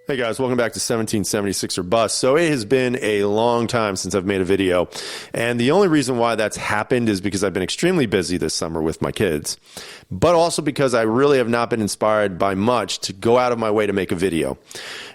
Hey guys, welcome back to 1776 or Bust. So it has been a long time since I've made a video, and the only reason why that's happened is because I've been extremely busy this summer with my kids, but also because I really have not been inspired by much to go out of my way to make a video.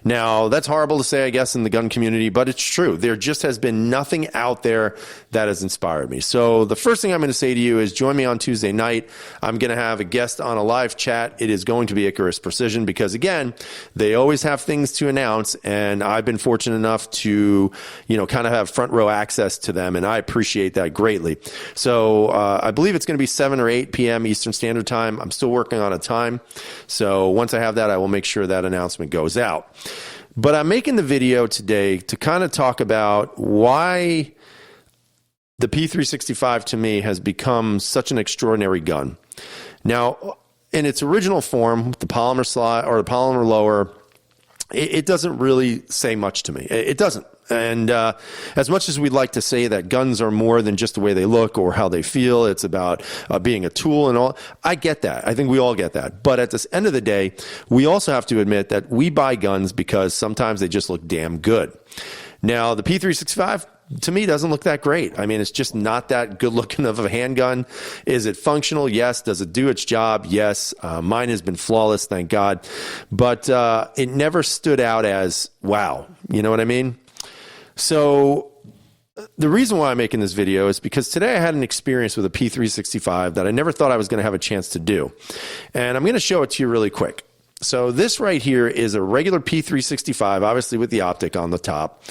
Now, that's horrible to say, I guess, in the gun community, but it's true. There just has been nothing out there that has inspired me. So the first thing I'm going to say to you is join me on Tuesday night. I'm going to have a guest on a live chat. It is going to be Icarus Precision because, again, they always have things to announce, and I've been fortunate enough to, kind of have front row access to them, and I appreciate that greatly. So I believe it's going to be 7 or 8 p.m. Eastern Standard Time. I'm still working on a time. So once I have that, I will make sure that announcement goes out. But I'm making the video today to kind of talk about why the P365 to me has become such an extraordinary gun. Now, in its original form, the polymer slide or the polymer lower, it doesn't really say much to me. It doesn't. And as much as we'd like to say that guns are more than just the way they look or how they feel, it's about being a tool and all. I get that. I think we all get that. But at the end of the day, we also have to admit that we buy guns because sometimes they just look damn good. Now, the P365, to me, doesn't look that great. I mean, it's just not that good looking of a handgun. Is it functional? Yes. Does it do its job? Yes. Mine has been flawless, thank God. But it never stood out as, wow. You know what I mean? So the reason why I'm making this video is because today I had an experience with a P365 that I never thought I was going to have a chance to do. And I'm going to show it to you really quick. So this right here is a regular P365, obviously with the optic on the top.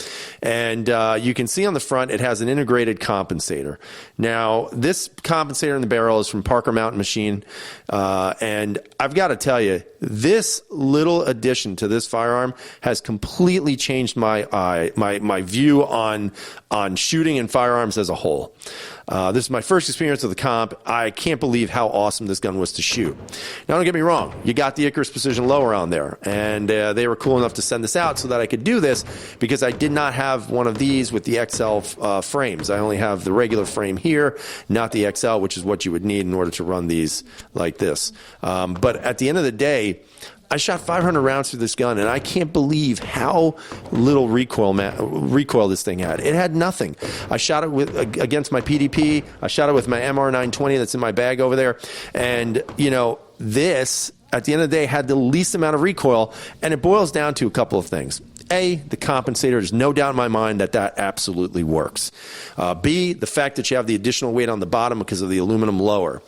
And you can see on the front, it has an integrated compensator. Now, this compensator in the barrel is from Parker Mountain Machine. And I've got to tell you, this little addition to this firearm has completely changed my view on shooting and firearms as a whole. This is my first experience with the comp. I can't believe how awesome this gun was to shoot. Now, don't get me wrong. You got the Icarus Precision lower on there, and they were cool enough to send this out so that I could do this because I did not have one of these with the XL frames. I only have the regular frame here, not the XL, which is what you would need in order to run these like this. But at the end of the day, I shot 500 rounds through this gun, and I can't believe how little recoil this thing had. It had nothing. I shot it against my PDP. I shot it with my MR920 that's in my bag over there. And, this, at the end of the day, had the least amount of recoil, and it boils down to a couple of things. A, the compensator, there's no doubt in my mind that absolutely works. B, the fact that you have the additional weight on the bottom because of the aluminum lower.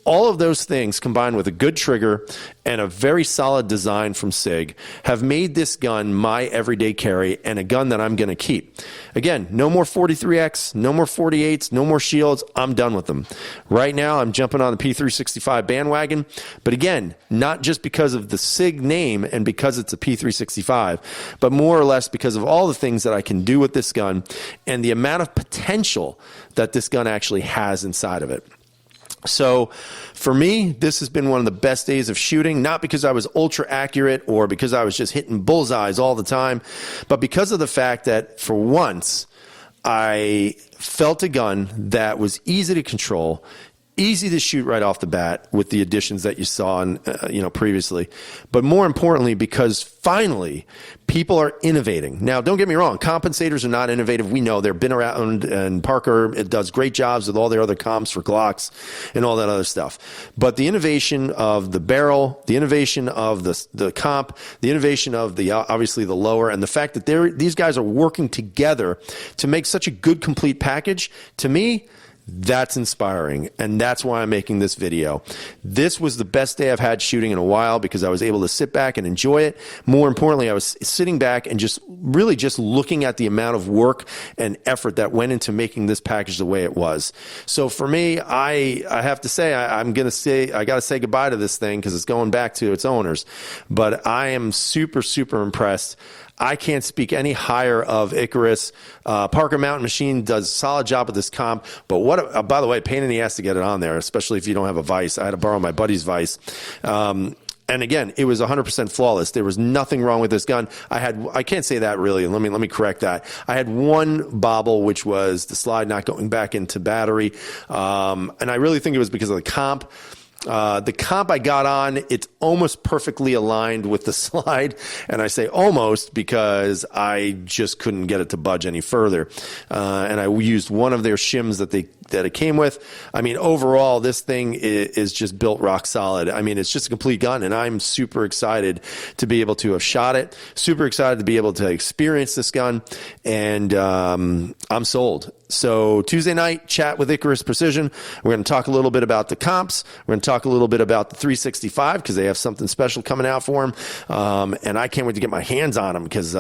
All of those things combined with a good trigger and a very solid design from Sig have made this gun my everyday carry and a gun that I'm going to keep. Again, no more 43X, no more 48s, no more shields. I'm done with them. Right now, I'm jumping on the P365 bandwagon. But again, not just because of the Sig name and because it's a P365, but more or less because of all the things that I can do with this gun and the amount of potential that this gun actually has inside of it. So for me, this has been one of the best days of shooting, not because I was ultra accurate or because I was just hitting bullseyes all the time, but because of the fact that for once I felt a gun that was easy to control, easy to shoot right off the bat with the additions that you saw previously. But more importantly, because finally people are innovating. Now, don't get me wrong. Compensators are not innovative. We know they've been around, and Parker, it does great jobs with all their other comps for Glocks and all that other stuff. But the innovation of the barrel, the innovation of the comp, the innovation of obviously the lower, and the fact that these guys are working together to make such a good, complete package, to me, that's inspiring, and that's why I'm making this video. This was the best day I've had shooting in a while because I was able to sit back and enjoy it. More importantly, I was sitting back and just looking at the amount of work and effort that went into making this package the way it was. So for me, I have to say, I got to say goodbye to this thing because it's going back to its owners. But I am super, super impressed. I can't speak any higher of Icarus. Parker Mountain Machine does a solid job with this comp, but by the way, pain in the ass to get it on there, especially if you don't have a vise. I had to borrow my buddy's vise. And again, it was 100% flawless. There was nothing wrong with this gun. I can't say that really. Let me correct that. I had one bobble, which was the slide not going back into battery. And I really think it was because of the comp. The comp I got on, it's almost perfectly aligned with the slide. And I say almost because I just couldn't get it to budge any further. And I used one of their shims that it came with. I mean, overall, this thing is just built rock solid. I mean, it's just a complete gun, and I'm super excited to be able to have shot it, super excited to be able to experience this gun, and I'm sold. So Tuesday night, chat with Icarus Precision. We're going to talk a little bit about the comps. We're going to talk a little bit about the 365 because they have something special coming out for them. And I can't wait to get my hands on them because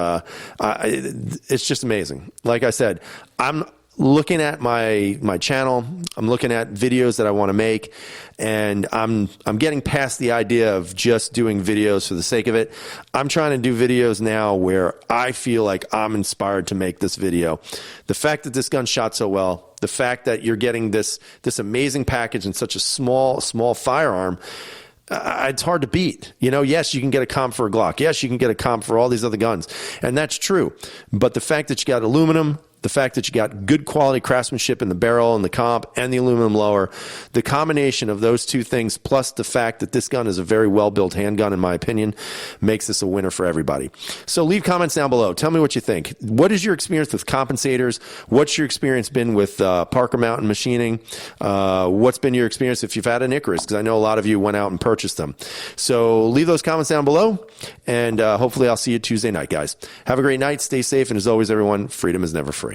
it's just amazing. Like I said, I'm looking at my channel. I'm looking at videos that I want to make, and I'm getting past the idea of just doing videos for the sake of it. I'm trying to do videos now where I feel like I'm inspired to make this video. The fact that this gun shot so well, the fact that you're getting this amazing package in such a small firearm, it's hard to beat. You know, yes, you can get a comp for a Glock. Yes, you can get a comp for all these other guns, and that's true. But the fact that you got aluminum, the fact that you got good quality craftsmanship in the barrel and the comp and the aluminum lower, the combination of those two things, plus the fact that this gun is a very well-built handgun, in my opinion, makes this a winner for everybody. So leave comments down below. Tell me what you think. What is your experience with compensators? What's your experience been with Parker Mountain machining? What's been your experience if you've had an Icarus? Because I know a lot of you went out and purchased them. So leave those comments down below, and hopefully I'll see you Tuesday night, guys. Have a great night. Stay safe, and as always, everyone, freedom is never free.